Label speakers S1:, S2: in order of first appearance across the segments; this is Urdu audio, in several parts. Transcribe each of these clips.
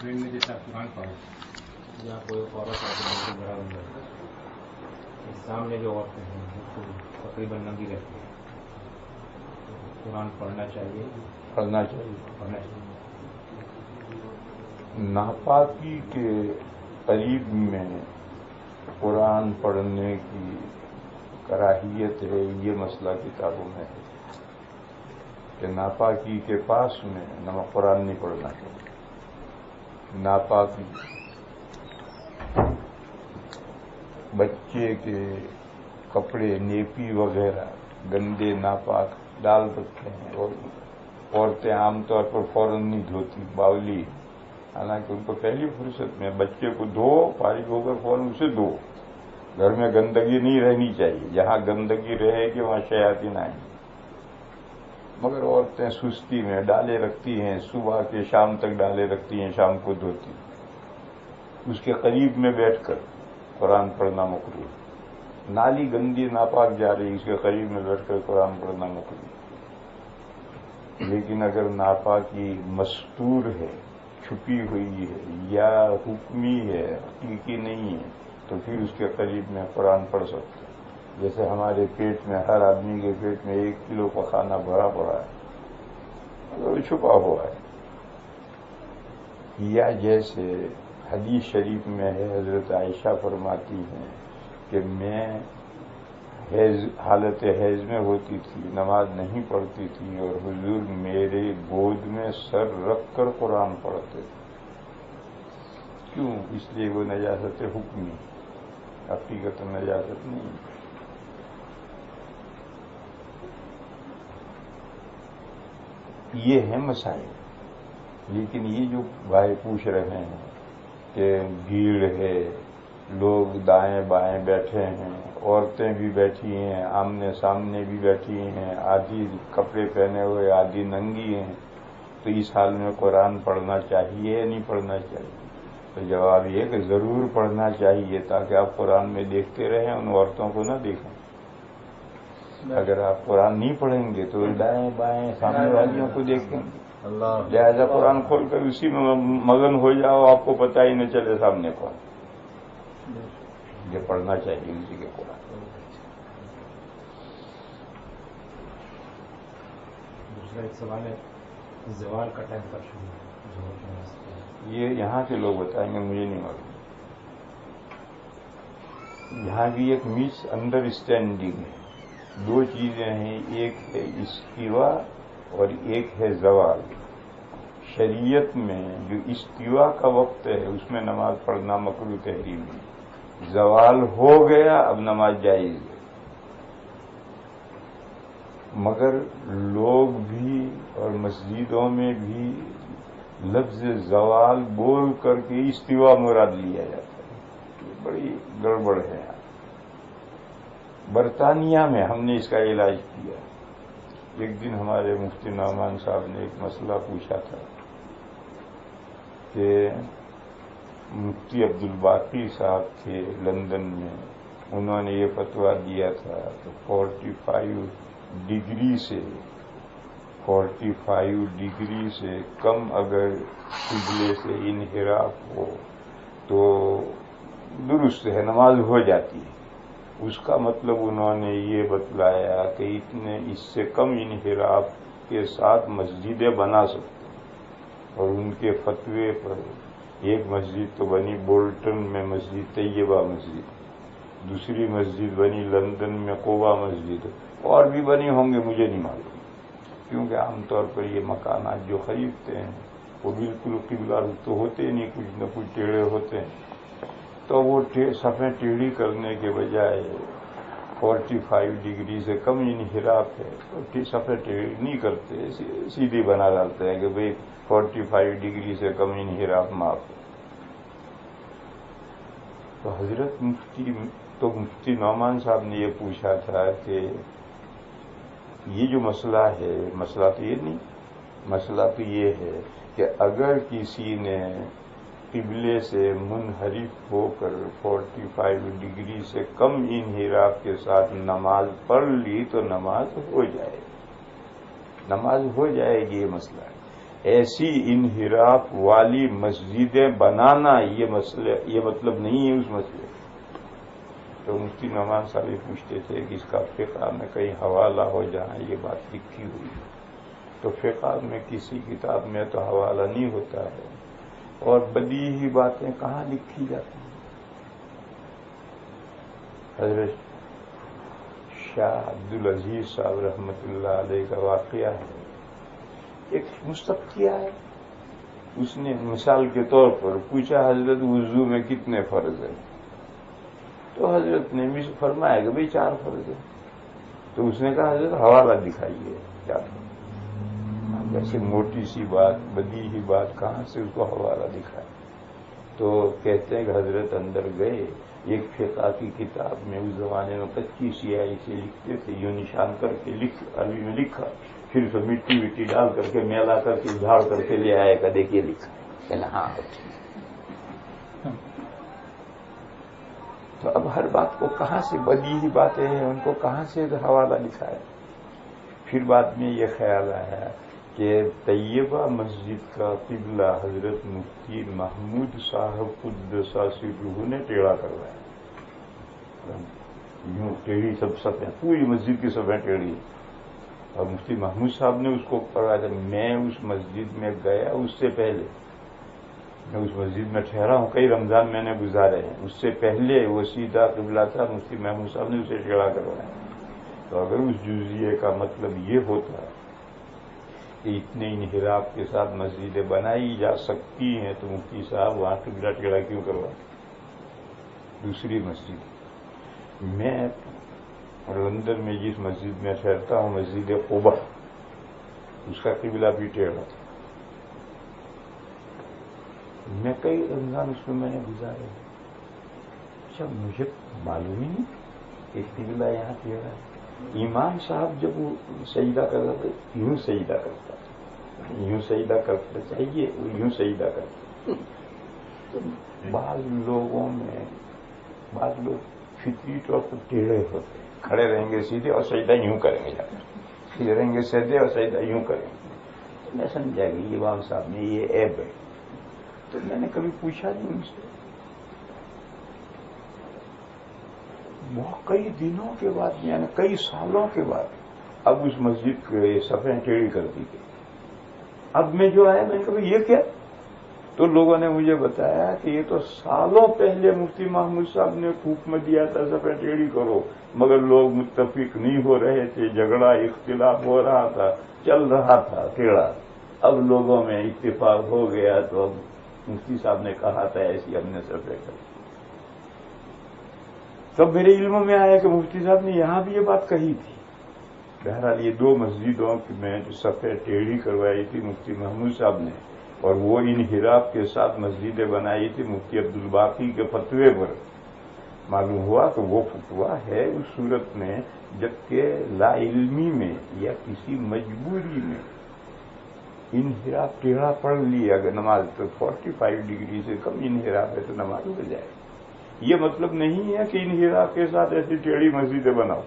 S1: ٹرین میں جیسے آپ قرآن پڑھو جہاں کوئی عورت آتی ہے بڑا بندہ سامنے جو عورتیں ہیں وہ تقریباً ننگی رہتی ہیں، قرآن پڑھنا چاہیے
S2: پڑھنا چاہیے۔ ناپاکی کے قریب میں قرآن پڑھنے کی کراہیت ہے، یہ مسئلہ کتابوں میں ہے کہ ناپاکی کے پاس میں قرآن نہیں پڑھنا چاہیے۔ ناپاکی بچے کے کپڑے نیپی وغیرہ گندے ناپاک ڈال رکھتے ہیں، اور عورتیں عام طور پر فوراً نہیں دھوتی، باولی، حالانکہ ان کو پہلی فرصت میں بچے کو دھو، فارغ ہو کر فوراً اسے دھو۔ گھر میں گندگی نہیں رہنی چاہیے، جہاں گندگی رہے گی وہاں شیاطین آئیں گے، مگر عورتیں سستی میں ڈالے رکھتی ہیں، صبح کے شام تک ڈالے رکھتی ہیں، شام کو دھوتی، اس کے قریب میں بیٹھ کر قرآن پڑھنا مکروہ۔ نالی گندی ناپاک جا رہی، اس کے قریب میں بیٹھ کر قرآن پڑھنا مکروہ۔ لیکن اگر ناپاکی مستور ہے، چھپی ہوئی ہے، یا حکمی ہے، حقیقی نہیں ہے، تو پھر اس کے قریب میں قرآن پڑھ سکتے ہیں۔ جیسے ہمارے پیٹ میں، ہر آدمی کے پیٹ میں 1 کلو کا کھانا بھرا پڑا ہے، اگر وہ چھپا ہوا ہے، یا جیسے حدیث شریف میں ہے، حضرت عائشہ فرماتی ہیں کہ میں حالت حیض میں ہوتی تھی، نماز نہیں پڑھتی تھی، اور حضور میرے گود میں سر رکھ کر قرآن پڑھتے تھے۔ کیوں؟ اس لیے وہ نجاست حکمی، حقیقت نجاست نہیں۔ یہ ہے مسائل، لیکن یہ جو بھائی پوچھ رہے ہیں کہ بھیڑ ہے، لوگ دائیں بائیں بیٹھے ہیں، عورتیں بھی بیٹھی ہیں، آمنے سامنے بھی بیٹھی ہیں، آدھی کپڑے پہنے ہوئے آدھی ننگی ہیں، تو اس حال میں قرآن پڑھنا چاہیے یا نہیں پڑھنا چاہیے؟ تو جواب یہ کہ ضرور پڑھنا چاہیے، تاکہ آپ قرآن میں دیکھتے رہیں، ان عورتوں کو نہ دیکھیں۔ اگر آپ قرآن نہیں پڑھیں گے تو دائیں بائیں سامنے والیوں کو دیکھیں گے، لہذا قرآن کھول کر اسی میں مگن ہو جاؤ، آپ کو پتہ ہی نہ چلے سامنے کون۔ یہ پڑھنا چاہیے اسی کے قرآن۔
S1: دوسرا ایک سوال ہے، زوال کا ٹائم کب شروع ہے؟
S2: یہ یہاں کے لوگ بتائیں گے، مجھے نہیں معلوم۔ یہاں بھی ایک مس انڈرسٹینڈنگ ہے، 2 چیزیں ہیں، ایک ہے استوا اور ایک ہے زوال۔ شریعت میں جو استوا کا وقت ہے اس میں نماز پڑھنا مکروہ تحریم ہے۔ زوال ہو گیا، اب نماز جائز ہے، مگر لوگ بھی اور مسجدوں میں بھی لفظ زوال بول کر کے استوا مراد لیا جاتا ہے، یہ بڑی گڑبڑ ہے۔ برطانیہ میں ہم نے اس کا علاج کیا۔ ایک دن ہمارے مفتی نعمان صاحب نے ایک مسئلہ پوچھا تھا کہ مفتی عبدالباقی صاحب تھے لندن میں، انہوں نے یہ فتویٰ دیا تھا کہ 45 ڈگری سے کم اگر قبلے سے انحراف ہو تو درست ہے، نماز ہو جاتی ہے۔ اس کا مطلب انہوں نے یہ بتلایا کہ اتنے اس سے کم انحراف کے ساتھ مسجدیں بنا سکتے ہیں، اور ان کے فتوے پر ایک مسجد تو بنی بولٹن میں مسجد طیبہ مسجد، دوسری مسجد بنی لندن میں قبا مسجد، اور بھی بنی ہوں گے مجھے نہیں معلوم، کیونکہ عام طور پر یہ مکانات جو خریدتے ہیں وہ بالکل قبلہ رخ تو ہوتے نہیں، کچھ نہ کچھ ٹیڑھے ہوتے ہیں، تو وہ صفیں ٹیڑھی کرنے کے بجائے 45 ڈگری سے کم انحراف ہے تو صفیں ٹیڑھی نہیں کرتے، سیدھی بنا ڈالتے ہیں کہ بھئی 45 ڈگری سے کم انحراف معاف ہے۔ تو حضرت مفتی نعمان صاحب نے یہ پوچھا تھا کہ یہ جو مسئلہ ہے، مسئلہ تو یہ نہیں، مسئلہ تو یہ ہے کہ اگر کسی نے قبلے سے منحرف ہو کر 45 ڈگری سے کم انحراف کے ساتھ نماز پڑھ لی تو نماز ہو جائے گی، یہ مسئلہ ہے۔ ایسی انحراف والی مسجدیں بنانا یہ مطلب نہیں ہے اس مسئلے. تو مفتی نعمان صاحب پوچھتے تھے کہ اس کا فقہ میں کہیں حوالہ ہو جہاں یہ بات لکھی ہوئی. تو فقہ میں کسی کتاب میں تو حوالہ نہیں ہوتا ہے، اور بدیہی باتیں کہاں لکھی جاتی ہیں. حضرت شاہ عبدالعزیز صاحب رحمۃ اللہ علیہ کا واقعہ ہے. ایک مستفتیہ ہے، اس نے مثال کے طور پر پوچھا حضرت وضو میں کتنے فرض ہیں؟ تو حضرت نے بھی فرمایا کہ بھئی 4 فرض ہیں. تو اس نے کہا حضرت حوالہ دکھائیے. کیا ویسے موٹی سی بات، بدیہی بات، کہاں سے اس کو حوالہ دکھائے؟ تو کہتے ہیں کہ حضرت اندر گئے، ایک فقہ کی کتاب میں اس زمانے میں 25 سیاہی سے لکھتے تھے، یوں نشان کر کے عربی میں لکھا، پھر اسے مٹی ڈال کر کے میلا کر کے جھاڑ کر کے لے آئے گا، دیکھیے لکھا. ہاں. تو اب ہر بات کو کہاں سے بدیہی باتیں ہیں ان کو کہاں سے حوالہ لکھا ہے؟ پھر بعد میں یہ خیال آیا کہ طیبہ مسجد کا قبلہ حضرت مفتی محمود صاحب قدس سرہ نے ٹیڑھا کروایا. یوں ٹیڑھی سب ہیں، پوری مسجد کی سب ہیں ٹیڑھی، اور مفتی محمود صاحب نے اس کو کروایا. میں اس مسجد میں گیا، اس سے پہلے میں اس مسجد میں ٹھہرا ہوں، کئی رمضان میں نے گزارے ہیں، اس سے پہلے وہ سیدھا قبلہ تھا، مفتی محمود صاحب نے اسے ٹیڑھا کروایا. تو اگر اس جزیے کا مطلب یہ ہوتا کہ اتنے انحراف کے ساتھ مسجدیں بنائی جا سکتی ہیں تو مفتی صاحب وہاں قبلہ ٹیڑھا کیوں کروا؟ دوسری مسجد، میں لندن میں جس مسجد میں ٹھہرتا ہوں، مسجد قباء، اس کا قبلہ بھی ٹیڑھا تھا. میں کئی رمضان اس میں نے گزارے. اچھا، مجھے معلوم ہی نہیں کہ قبلہ یہاں ٹیڑھا ہے. امام صاحب جب وہ سجدہ کرتا تھا یوں سجدہ کرتا تھا، یوں سجدہ کرتا چاہیے، وہ یوں سجدہ کرتا. تو بعض لوگوں میں بعض لوگ فطری طور پر ٹیڑھے ہوتے ہیں، کھڑے رہیں گے سیدھے اور سجدہ یوں کریں گے، جا کر سیدھے رہیں گے سیدھے اور سجدہ یوں کریں گے. تو میں سمجھا کہ امام صاحب نے یہ عیب ہے. تو میں نے کبھی پوچھا نہیں ان سے. بہت کئی دنوں کے بعد، یعنی کئی سالوں کے بعد، اب اس مسجد کے صفیں ٹیڑھی کر دی گئی. اب میں جو آیا، میں نے کہا یہ کیا؟ تو لوگوں نے مجھے بتایا کہ یہ تو سالوں پہلے مفتی محمود صاحب نے حکم دیا تھا صفیں ٹیڑھی کرو، مگر لوگ متفق نہیں ہو رہے تھے، جھگڑا اختلاف ہو رہا تھا، چل رہا تھا ٹیڑھا. اب لوگوں میں اتفاق ہو گیا تو اب مفتی صاحب نے کہا تھا ایسی ہم نے صفیں کر. تب میرے علم میں آیا کہ مفتی صاحب نے یہاں بھی یہ بات کہی تھی. بہرحال یہ 2 مسجدوں میں جو صفیں ٹیڑھی کروائی تھی مفتی محمود صاحب نے، اور وہ انحراف کے ساتھ مسجدیں بنائی تھی مفتی عبدالباقی کے فتوے پر، معلوم ہوا کہ وہ فتوا ہے اس صورت میں جبکہ لا علمی میں یا کسی مجبوری میں انحراف ٹیڑھا پڑھ لیا. اگر نماز تو 45 ڈگری سے کم انحراف ہے تو نماز ہو جائے. یہ مطلب نہیں ہے کہ انحراف کے ساتھ ایسی ٹیڑھی مسجدیں بناؤ،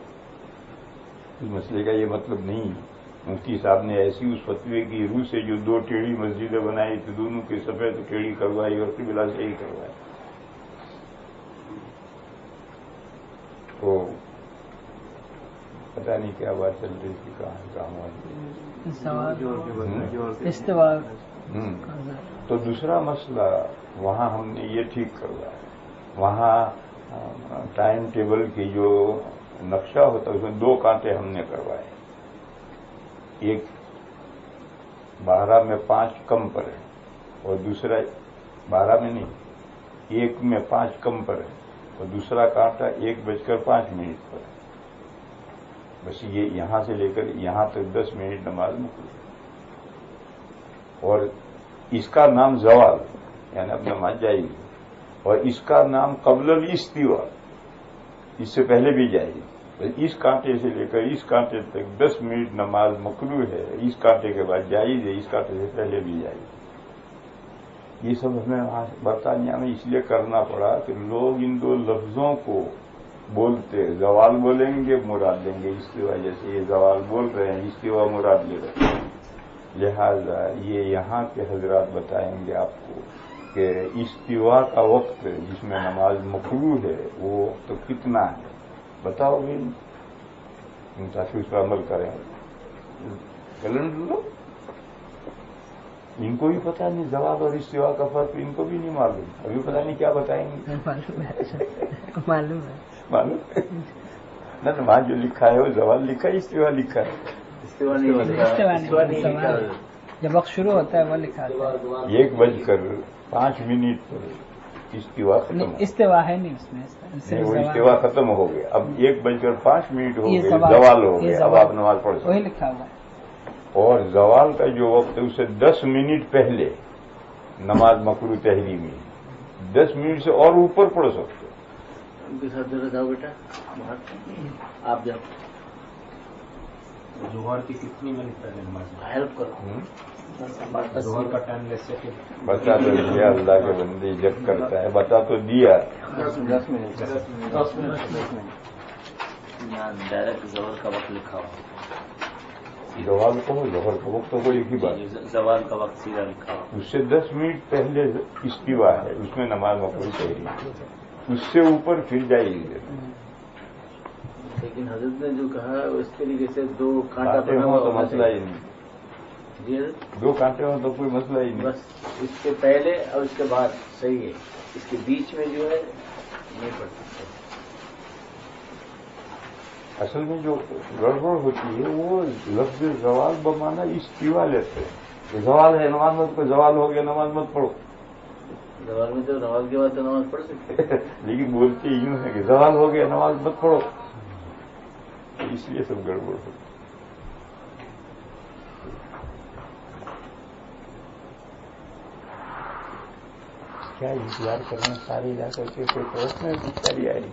S2: اس مسئلے کا یہ مطلب نہیں ہے. مفتی صاحب نے ایسی اس فتوے کی روح سے جو 2 ٹیڑھی مسجدیں بنائی تھی، دونوں کی صفیں تو ٹیڑھی کروائی اور قبلہ صحیح کروائی. تو پتہ نہیں کیا بات چل رہی تھی، کہاں
S3: استوا.
S2: تو دوسرا مسئلہ وہاں ہم نے یہ ٹھیک کروایا. وہاں ٹائم ٹیبل کی جو نقشہ ہوتا ہے اس میں 2 کانٹے ہم نے کروائے. ایک 12 میں 5 کم پر ہے اور دوسرا 12 میں نہیں، 1 میں 5 کم پر ہے اور دوسرا کانٹا 1:05 پر ہے. بس یہ یہاں سے لے کر یہاں تک 10 منٹ نماز مکمل. اور اس کا نام زوال، یعنی اب نماز جائے گی، اور اس کا نام قبل الاستوا، اس سے پہلے بھی جائے گی. اس کانٹے سے لے کر اس کانٹے تک 10 منٹ نماز مکروہ ہے، اس کانٹے کے بعد جائز ہے، اس کانٹے سے پہلے بھی جائز. یہ سب ہمیں برطانیہ میں اس لیے کرنا پڑا کہ لوگ ان 2 لفظوں کو بولتے، زوال بولیں گے مراد لیں گے استوا، جیسے یہ زوال بول رہے ہیں استوا مراد لے رہے ہیں. لہذا یہ یہاں کے حضرات بتائیں گے آپ کو کہ استوا کا وقت جس میں نماز مکروہ ہے وہ تو کتنا ہے، بتاؤ گے تاکہ اس پر عمل کریں. کیلنڈر لو، ان کو بھی پتہ نہیں زوال اور استوا کا فرق، ان کو بھی نہیں معلوم، ابھی پتہ نہیں کیا بتائیں گے.
S3: معلوم
S2: نہ وہاں جو لکھا ہے وہ زوال لکھا ہے، استوا لکھا ہے.
S3: جب وقت شروع ہوتا ہے وہ لکھا ہے
S2: 1:05 پر استوا ختم ہو.
S3: استوا ہے نہیں اس میں،
S2: نہیں وہ استوا ختم ہو گیا، اب 1:05 ہو گئے، زوال ہو گیا. اب آپ نماز پڑھ سکتے.
S3: وہی لکھا ہوا ہے.
S2: اور زوال کا جو وقت ہے اسے 10 منٹ پہلے نماز مکروہ تحریمی ہے. 10 منٹ سے اور اوپر پڑھ سکتے.
S4: ان کے ساتھ ذرا جاؤ بیٹا، آپ جاؤ
S1: ظہر کی کتنی منٹ پہلے نماز
S4: ہیلپ کرو.
S1: ظہر کا ٹائم لیسے کہ
S2: بتا تو دیا، اللہ کے بندے جب کرتا ہے بتا تو دیا.
S4: 10 منٹ یہاں ڈائریکٹ ظہر کا وقت لکھا ہوا.
S2: زوال کو ظہر کا وقت تو کوئی ایک ہی بات،
S4: زوال کا وقت سیدھا لکھا ہوا.
S2: اس سے 10 منٹ پہلے استوا ہے، اس میں نماز مکروہ تحریمی. اس سے اوپر پھر جائیے.
S4: لیکن حضرت نے جو کہا اس طریقے سے 2 کانٹا
S2: کانٹے
S4: بنا
S2: ہوں
S4: ہوا
S2: تو
S4: ہونا
S2: مسئلہ ہی
S4: چاہیے.
S2: نہیں،
S4: جی حضرت،
S2: 2 کانٹے ہوں تو کوئی مسئلہ ہی نہیں.
S4: بس اس کے پہلے اور اس کے بعد صحیح ہے، اس کے بیچ میں جو ہے نہیں پڑ سکتے.
S2: اصل میں جو گڑبڑ ہوتی ہے وہ لفظ زوال بمانا استوا لیتے ہیں. زوال ہے نماز مت کو، زوال ہو گیا نماز مت پڑھو.
S4: زوال میں تو نماز کے بعد تو نماز پڑھ سکتے.
S2: لیکن بولتے یوں ہے کہ زوال ہو گیا نماز مت پڑھو، اس لیے سب گڑبڑ ہوتی. کیا انتظار کرنا سارے جا کر کے کوئی پرسن میں آئی.